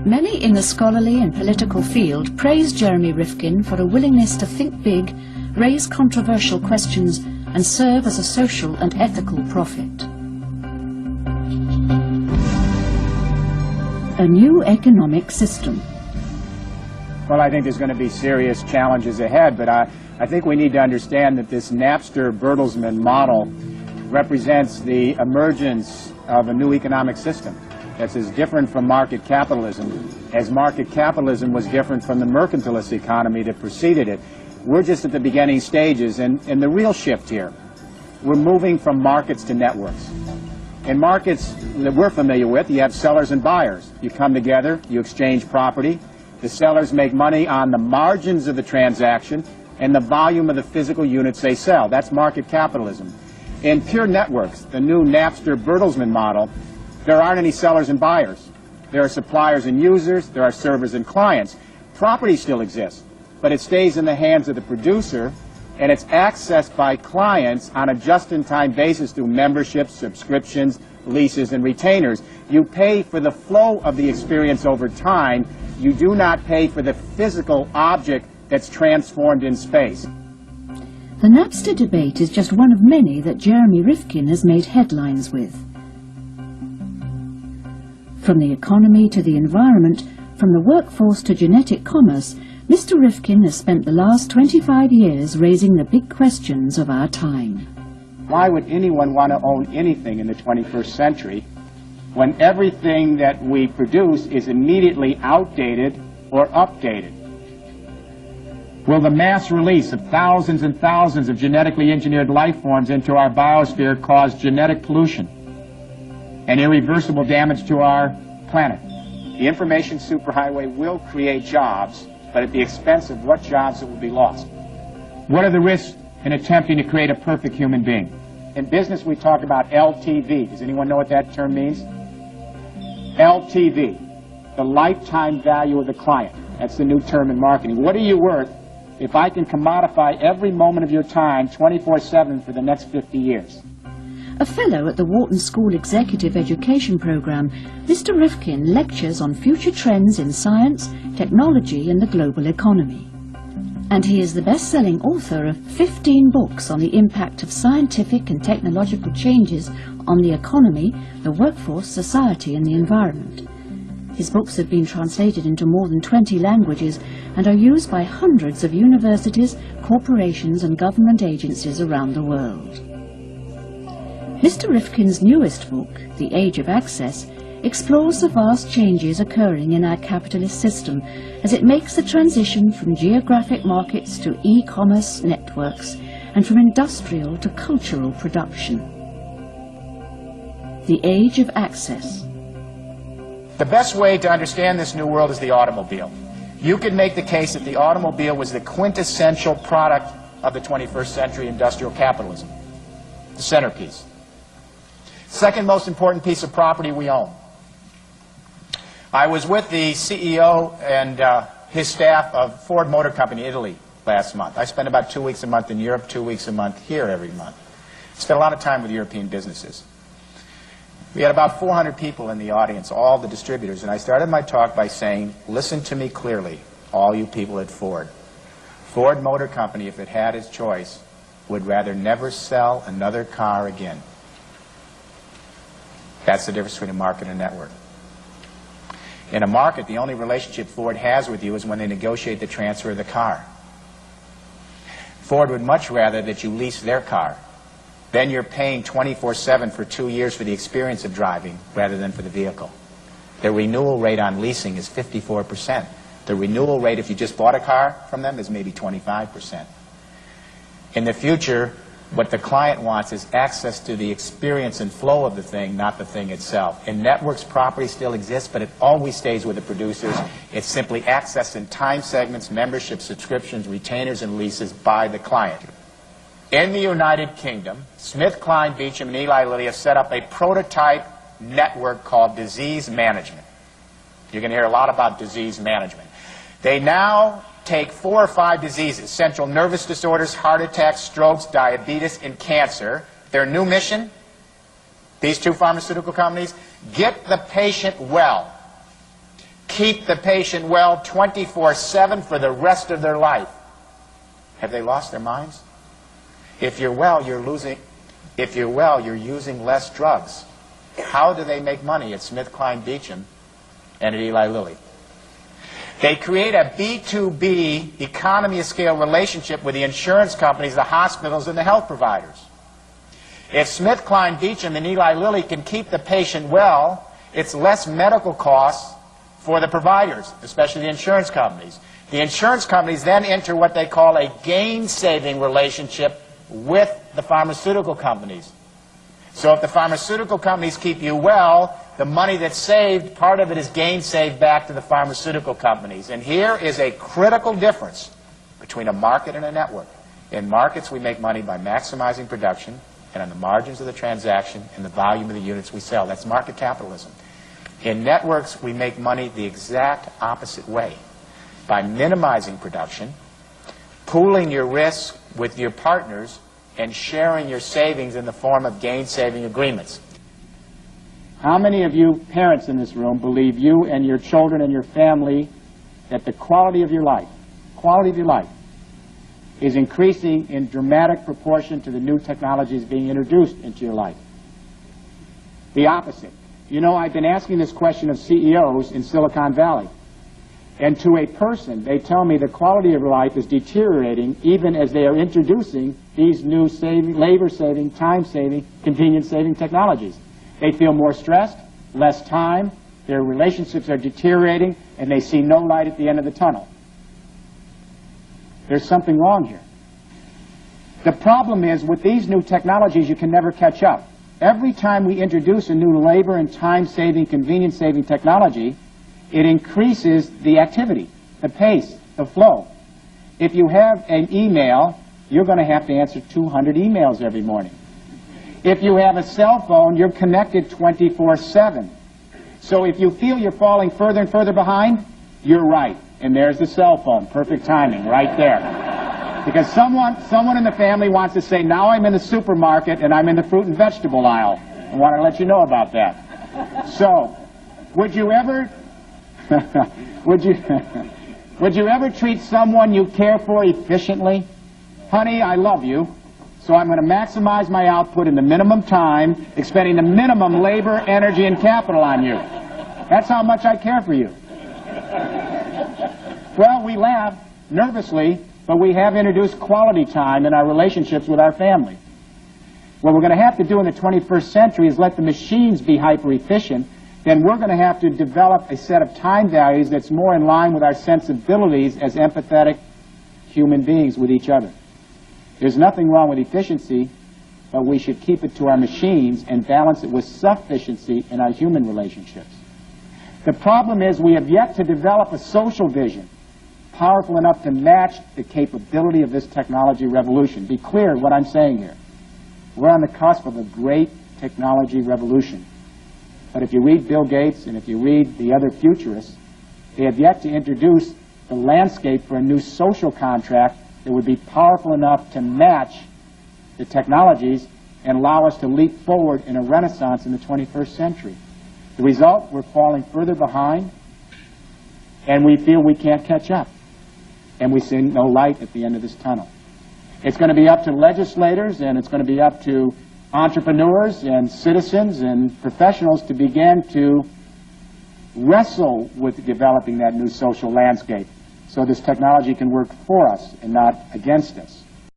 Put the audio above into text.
Many in the scholarly and political field praise Jeremy Rifkin for a willingness to think big, raise controversial questions, and serve as a social and ethical prophet. A new economic system. Well, I think there's going to be serious challenges ahead, but I think we need to understand that this Napster-Bertelsmann model represents the emergence of a new economic system that's as different from market capitalism as market capitalism was different from the mercantilist economy that preceded it. We're just at the beginning stages, and the real shift here, we're moving from markets to networks. In markets that we're familiar with, you have sellers and buyers. You come together, you exchange property. The sellers make money on the margins of the transaction and the volume of the physical units they sell. That's market capitalism. In pure networks, the new Napster-Bertelsmann model, there aren't any sellers and buyers. There are suppliers and users, there are servers and clients. Property still exists, but it stays in the hands of the producer, and it's accessed by clients on a just-in-time basis through memberships, subscriptions, leases, and retainers. You pay for the flow of the experience over time. You do not pay for the physical object that's transformed in space. The Napster debate is just one of many that Jeremy Rifkin has made headlines with. From the economy to the environment, from the workforce to genetic commerce, Mr. Rifkin has spent the last 25 years raising the big questions of our time. Why would anyone want to own anything in the 21st century when everything that we produce is immediately outdated or updated? Will the mass release of thousands and thousands of genetically engineered life forms into our biosphere cause genetic pollution and irreversible damage to our planet? The information superhighway will create jobs, but at the expense of what jobs that will be lost. What are the risks in attempting to create a perfect human being? In business, we talk about LTV. Does anyone know what that term means? LTV, the lifetime value of the client. That's the new term in marketing. What are you worth if I can commodify every moment of your time 24/7 for the next 50 years? A fellow at the Wharton School Executive Education Program, Mr. Rifkin lectures on future trends in science, technology, and the global economy. And he is the best-selling author of 15 books on the impact of scientific and technological changes on the economy, the workforce, society, and the environment. His books have been translated into more than 20 languages and are used by hundreds of universities, corporations, and government agencies around the world. Mr. Rifkin's newest book, The Age of Access, explores the vast changes occurring in our capitalist system as it makes the transition from geographic markets to e-commerce networks and from industrial to cultural production. The Age of Access. The best way to understand this new world is the automobile. You could make the case that the automobile was the quintessential product of the 21st century industrial capitalism, the centerpiece. Second most important piece of property we own. I was with the CEO and his staff of Ford Motor Company, Italy, last month. I spend about 2 weeks a month in Europe, 2 weeks a month here every month. I spent a lot of time with European businesses. We had about 400 people in the audience, all the distributors, and I started my talk by saying, listen to me clearly, all you people at Ford. Ford Motor Company, if it had its choice, would rather never sell another car again. That's the difference between a market and a network. In a market, the only relationship Ford has with you is when they negotiate the transfer of the car. Ford would much rather that you lease their car. Then you're paying 24/7 for 2 years for the experience of driving rather than for the vehicle. The renewal rate on leasing is 54%. The renewal rate if you just bought a car from them is maybe 25%. In the future, what the client wants is access to the experience and flow of the thing, not the thing itself. In networks, property still exists, but it always stays with the producers. It's simply accessed in time segments, membership, subscriptions, retainers, and leases by the client. In the United Kingdom, Smith, Kline, Beecham, and Eli Lilly have set up a prototype network called disease management. You're going to hear a lot about disease management. They now take 4 or 5 diseases, central nervous disorders, heart attacks, strokes, diabetes, and cancer. Their new mission, these 2 pharmaceutical companies, get the patient well. keep the patient well 24/7 for the rest of their life. Have they lost their minds? If you're well, you're using less drugs. How do they make money at SmithKline Beecham and at Eli Lilly? They create a B2B economy of scale relationship with the insurance companies, the hospitals, and the health providers. If SmithKline Beecham and Eli Lilly can keep the patient well, it's less medical costs for the providers, especially the insurance companies. The insurance companies then enter what they call a gain-saving relationship with the pharmaceutical companies. So if the pharmaceutical companies keep you well, the money that's saved, part of it is gain saved back to the pharmaceutical companies. And here is a critical difference between a market and a network. In markets, we make money by maximizing production and on the margins of the transaction and the volume of the units we sell. That's market capitalism. In networks, we make money the exact opposite way, by minimizing production, pooling your risk with your partners, and sharing your savings in the form of gain-saving agreements. How many of you parents in this room believe you and your children and your family that the quality of your life is increasing in dramatic proportion to the new technologies being introduced into your life? The opposite. You know, I've been asking this question of CEOs in Silicon Valley. And to a person, they tell me the quality of life is deteriorating even as they are introducing these new labor-saving, time-saving, convenience-saving technologies. They feel more stressed, less time, their relationships are deteriorating, and they see no light at the end of the tunnel. There's something wrong here. The problem is, with these new technologies, you can never catch up. Every time we introduce a new labor and time-saving, convenience-saving technology, it increases the activity, the pace, the flow. If you have an email, you're going to have to answer 200 emails every morning. If you have a cell phone, you're connected 24/7. So if you feel you're falling further and further behind, you're right. And there's the cell phone. Perfect timing right there. Because someone in the family wants to say, now I'm in the supermarket and I'm in the fruit and vegetable aisle. I want to let you know about that. So, would you ever would you ever treat someone you care for efficiently? Honey, I love you, so I'm going to maximize my output in the minimum time, expending the minimum labor, energy, and capital on you. That's how much I care for you. Well, we laugh nervously, but we have introduced quality time in our relationships with our family. What we're going to have to do in the 21st century is let the machines be hyper-efficient. Then we're going to have to develop a set of time values that's more in line with our sensibilities as empathetic human beings with each other. There's nothing wrong with efficiency, but we should keep it to our machines and balance it with sufficiency in our human relationships. The problem is we have yet to develop a social vision powerful enough to match the capability of this technology revolution. Be clear what I'm saying here. We're on the cusp of a great technology revolution. But if you read Bill Gates and if you read the other futurists, they have yet to introduce the landscape for a new social contract that would be powerful enough to match the technologies and allow us to leap forward in a renaissance in the 21st century. The result, we're falling further behind, and we feel we can't catch up, and we see no light at the end of this tunnel. It's going to be up to legislators, and it's going to be up to entrepreneurs and citizens and professionals to begin to wrestle with developing that new social landscape so this technology can work for us and not against us.